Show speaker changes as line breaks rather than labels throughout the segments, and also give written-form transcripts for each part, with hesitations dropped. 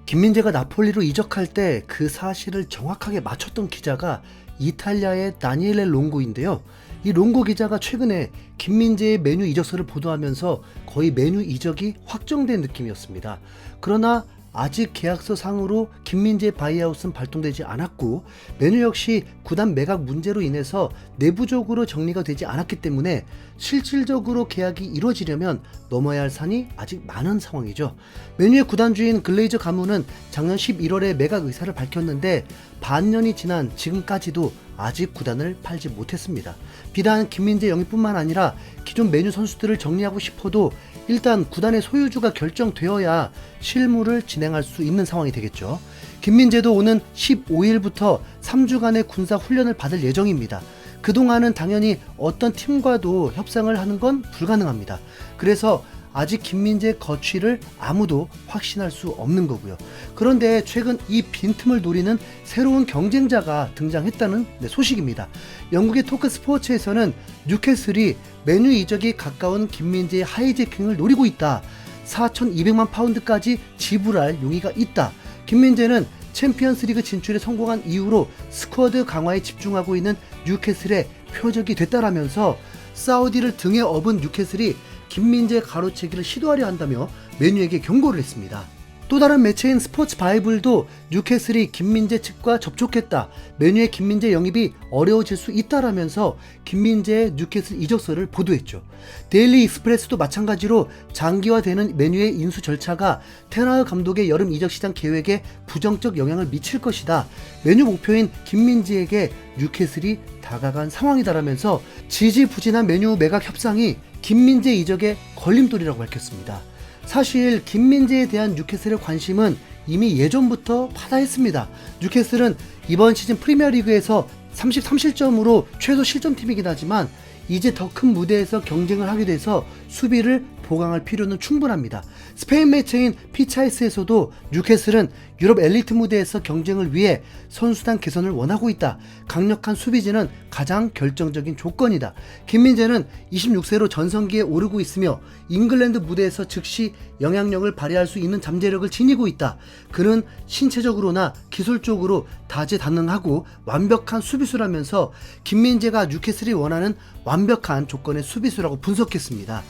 김민재가 나폴리로 이적할 때 그 사실을 정확하게 맞췄던 기자가 이탈리아의 다니엘레 롱고인데요. 이 롱고 기자가 최근에 김민재의 메뉴 이적설을 보도하면서 거의 메뉴 이적이 확정된 느낌이었습니다. 그러나 아직 계약서 상으로 김민재의 바이아웃은 발동되지 않았고 메뉴 역시 구단 매각 문제로 인해서 내부적으로 정리가 되지 않았기 때문에 실질적으로 계약이 이루어지려면 넘어야 할 산이 아직 많은 상황이죠. 메뉴의 구단주인 글레이저 가문은 작년 11월에 매각 의사를 밝혔는데 반년이 지난 지금까지도 아직 구단을 팔지 못했습니다. 비단 김민재 영입뿐만 아니라 기존 메뉴 선수들을 정리하고 싶어도 일단 구단의 소유주가 결정되어야 실무를 진행할 수 있는 상황이 되겠죠. 김민재도 오는 15일부터 3주간의 군사 훈련을 받을 예정입니다. 그동안은 당연히 어떤 팀과도 협상을 하는 건 불가능합니다. 그래서 아직 김민재의 거취를 아무도 확신할 수 없는 거고요. 그런데 최근 이 빈틈을 노리는 새로운 경쟁자가 등장했다는 소식입니다. 영국의 토크 스포츠에서는 뉴캐슬이 메뉴 이적이 가까운 김민재의 하이제킹을 노리고 있다. 4,200만 파운드까지 지불할 용의가 있다. 김민재는 챔피언스리그 진출에 성공한 이후로 스쿼드 강화에 집중하고 있는 뉴캐슬의 표적이 됐다라면서 사우디를 등에 업은 뉴캐슬이 김민재 가로채기를 시도하려 한다며 메뉴에게 경고를 했습니다. 또 다른 매체인 스포츠 바이블도 뉴캐슬이 김민재 측과 접촉했다. 메뉴의 김민재 영입이 어려워질 수 있다라면서 김민재의 뉴캐슬 이적설을 보도했죠. 데일리 익스프레스도 마찬가지로 장기화되는 메뉴의 인수 절차가 테나흐 감독의 여름 이적 시장 계획에 부정적 영향을 미칠 것이다. 메뉴 목표인 김민재에게 뉴캐슬이 다가간 상황이다라면서 지지부진한 메뉴 매각 협상이 김민재 이적의 걸림돌이라고 밝혔습니다. 사실 김민재에 대한 뉴캐슬의 관심은 이미 예전부터 파다했습니다. 뉴캐슬은 이번 시즌 프리미어리그에서 33실점으로 최소 실점팀이긴 하지만 이제 더 큰 무대에서 경쟁을 하게 돼서 수비를 보강할 필요는 충분합니다. 스페인 매체인 피차이스에서도 뉴캐슬은 유럽 엘리트 무대에서 경쟁을 위해 선수단 개선을 원하고 있다. 강력한 수비진은 가장 결정적인 조건이다. 김민재는 26세로 전성기에 오르고 있으며 잉글랜드 무대에서 즉시 영향력을 발휘할 수 있는 잠재력을 지니고 있다. 그는 신체적으로나 기술적으로 다재다능하고 완벽한 수비수라면서 김민재가 뉴캐슬이 원하는 완벽한 조건의 수비수라고 분석했습니다.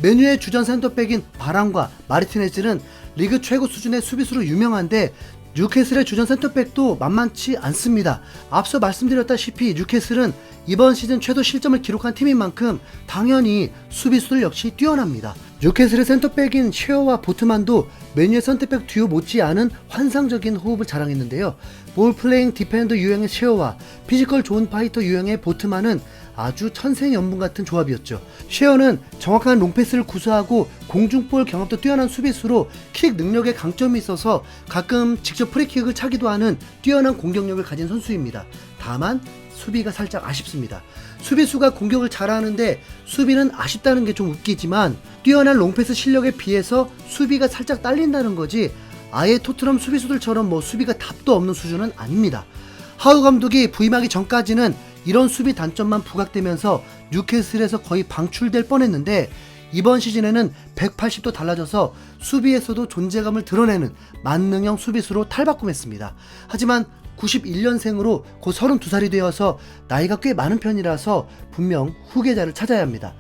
메뉴의 주전 센터백인 바람과 마르티네즈는 리그 최고 수준의 수비수로 유명한데 뉴캐슬의 주전 센터백도 만만치 않습니다. 앞서 말씀드렸다시피 뉴캐슬은 이번 시즌 최소 실점을 기록한 팀인 만큼 당연히 수비수들 역시 뛰어납니다. 뉴캐슬의 센터백인 쉐어와 보트만도 메뉴의 센터백 듀오 못지않은 환상적인 호흡을 자랑했는데요. 볼플레잉 디펜더 유형의 쉐어와 피지컬 좋은 파이터 유형의 보트만은 아주 천생연분 같은 조합이었죠. 쉐어는 정확한 롱패스를 구사하고 공중볼 경합도 뛰어난 수비수로 킥 능력에 강점이 있어서 가끔 직접 프리킥을 차기도 하는 뛰어난 공격력을 가진 선수입니다. 다만 수비가 살짝 아쉽습니다. 수비수가 공격을 잘하는데 수비는 아쉽다는 게 좀 웃기지만 뛰어난 롱패스 실력에 비해서 수비가 살짝 딸린다는 거지 아예 토트넘 수비수들처럼 수비가 답도 없는 수준은 아닙니다. 하우 감독이 부임하기 전까지는 이런 수비 단점만 부각되면서 뉴캐슬에서 거의 방출될 뻔했는데 이번 시즌에는 180도 달라져서 수비에서도 존재감을 드러내는 만능형 수비수로 탈바꿈했습니다. 하지만 91년생으로 곧 32살이 되어서 나이가 꽤 많은 편이라서 분명 후계자를 찾아야 합니다.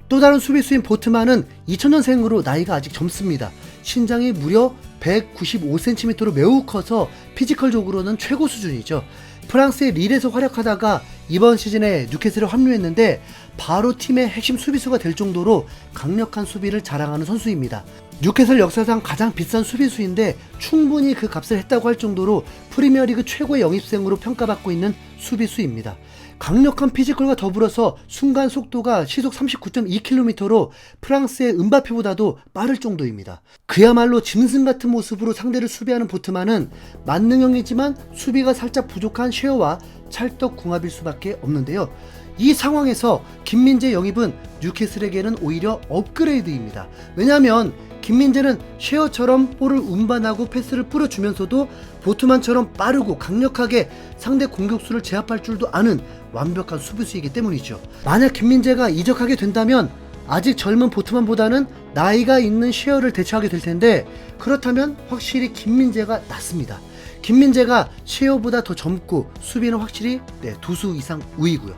또 다른 수비수인 보트만은 2000년생으로 나이가 아직 젊습니다. 신장이 무려 195cm로 매우 커서 피지컬적으로는 최고 수준이죠. 프랑스의 릴에서 활약하다가 이번 시즌에 뉴캐슬에 합류했는데 바로 팀의 핵심 수비수가 될 정도로 강력한 수비를 자랑하는 선수입니다. 뉴캐슬 역사상 가장 비싼 수비수인데 충분히 그 값을 했다고 할 정도로 프리미어리그 최고의 영입생으로 평가받고 있는 수비수입니다. 강력한 피지컬과 더불어서 순간 속도가 시속 39.2km로 프랑스의 은바페보다도 빠를 정도입니다. 그야말로 짐승 같은 모습으로 상대를 수비하는 보트만은 만능형이지만 수비가 살짝 부족한 쉐어와 찰떡궁합일 수밖에 없는데요. 이 상황에서 김민재 영입은 뉴캐슬에게는 오히려 업그레이드입니다. 왜냐하면 김민재는 쉐어처럼 볼을 운반하고 패스를 뿌려주면서도 보트만처럼 빠르고 강력하게 상대 공격수를 제압할 줄도 아는 완벽한 수비수이기 때문이죠. 만약 김민재가 이적하게 된다면 아직 젊은 보트만보다는 나이가 있는 쉐어를 대처하게 될 텐데, 그렇다면 확실히 김민재가 낫습니다. 김민재가 쉐어보다 더 젊고 수비는 확실히 두 수 이상 우위고요.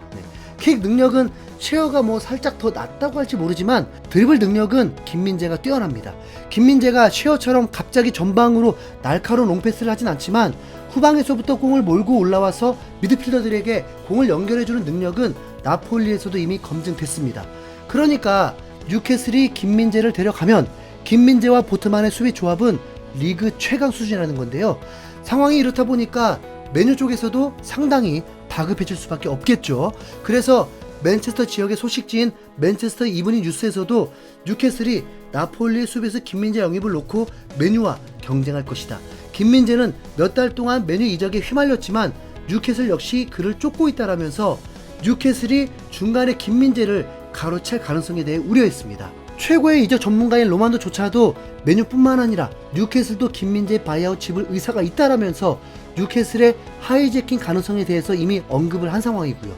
킥 능력은 쉐어가 살짝 더 낫다고 할지 모르지만 드리블 능력은 김민재가 뛰어납니다. 김민재가 쉐어처럼 갑자기 전방으로 날카로운 롱패스를 하진 않지만 후방에서부터 공을 몰고 올라와서 미드필더들에게 공을 연결해주는 능력은 나폴리에서도 이미 검증됐습니다. 그러니까 뉴캐슬이 김민재를 데려가면 김민재와 보트만의 수비 조합은 리그 최강 수준이라는 건데요. 상황이 이렇다 보니까 메뉴 쪽에서도 상당히 다급해질 수밖에 없겠죠. 그래서 맨체스터 지역의 소식지인 맨체스터 이브닝 뉴스에서도 뉴캐슬이 나폴리의 수비수 김민재 영입을 놓고 메뉴와 경쟁할 것이다. 김민재는 몇 달 동안 메뉴 이적에 휘말렸지만 뉴캐슬 역시 그를 쫓고 있다라면서 뉴캐슬이 중간에 김민재를 가로챌 가능성에 대해 우려했습니다. 최고의 이적 전문가인 로만도조차도 메뉴뿐만 아니라 뉴캐슬도 김민재 바이아웃 집을 의사가 있다라면서 뉴캐슬의 하이제킹 가능성에 대해서 이미 언급을 한 상황이고요.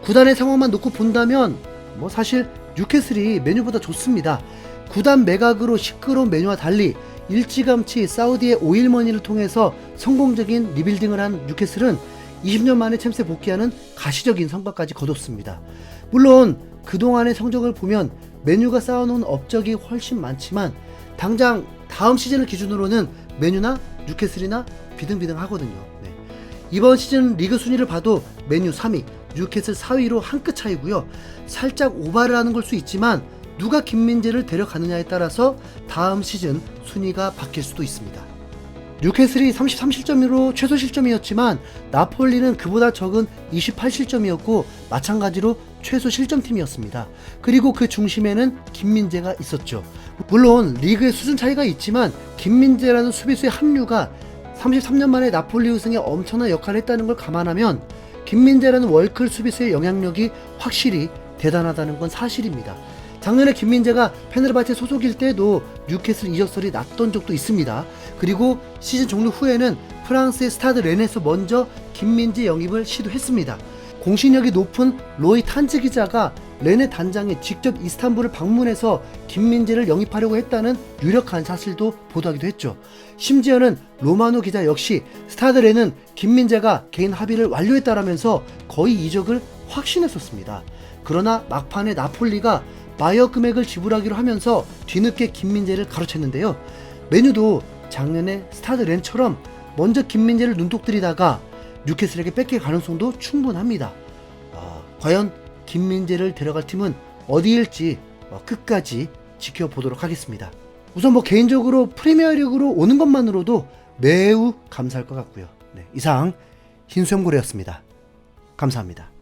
구단의 상황만 놓고 본다면 사실 뉴캐슬이 메뉴보다 좋습니다. 구단 매각으로 시끄러운 메뉴와 달리 일찌감치 사우디의 오일머니를 통해서 성공적인 리빌딩을 한 뉴캐슬은 20년 만에 챔스에 복귀하는 가시적인 성과까지 거뒀습니다. 물론 그동안의 성적을 보면 메뉴가 쌓아놓은 업적이 훨씬 많지만 당장 다음 시즌을 기준으로는 메뉴나 뉴캐슬이나 비등비등하거든요. 이번 시즌 리그 순위를 봐도 메뉴 3위, 뉴캐슬 4위로 한 끗 차이고요. 살짝 오바를 하는 걸 수 있지만 누가 김민재를 데려가느냐에 따라서 다음 시즌 순위가 바뀔 수도 있습니다. 뉴캐슬이 33실점으로 최소 실점이었지만 나폴리는 그보다 적은 28실점이었고 마찬가지로 최소 실점팀이었습니다. 그리고 그 중심에는 김민재가 있었죠. 물론 리그의 수준 차이가 있지만 김민재라는 수비수의 합류가 33년 만에 나폴리 우승에 엄청난 역할을 했다는 걸 감안하면 김민재라는 월클 수비수의 영향력이 확실히 대단하다는 건 사실입니다. 작년에 김민재가 페네르바체 소속일 때도 뉴캐슬 이적설이 났던 적도 있습니다. 그리고 시즌 종료 후에는 프랑스의 스타드 렌에서 먼저 김민재 영입을 시도했습니다. 공신력이 높은 로이 탄즈 기자가 렌의 단장에 직접 이스탄불을 방문해서 김민재를 영입하려고 했다는 유력한 사실도 보도하기도 했죠. 심지어는 로마노 기자 역시 스타드 렌은 김민재가 개인 합의를 완료했다라면서 거의 이적을 확신했었습니다. 그러나 막판에 나폴리가 바이어 금액을 지불하기로 하면서 뒤늦게 김민재를 가로챘는데요. 메뉴도 작년에 스타드 렌처럼 먼저 김민재를 눈독 들이다가 뉴캐슬에게 뺏길 가능성도 충분합니다. 과연 김민재를 데려갈 팀은 어디일지 끝까지 지켜보도록 하겠습니다. 우선 개인적으로 프리미어리그로 오는 것만으로도 매우 감사할 것 같고요. 이상 흰수염고래였습니다. 감사합니다.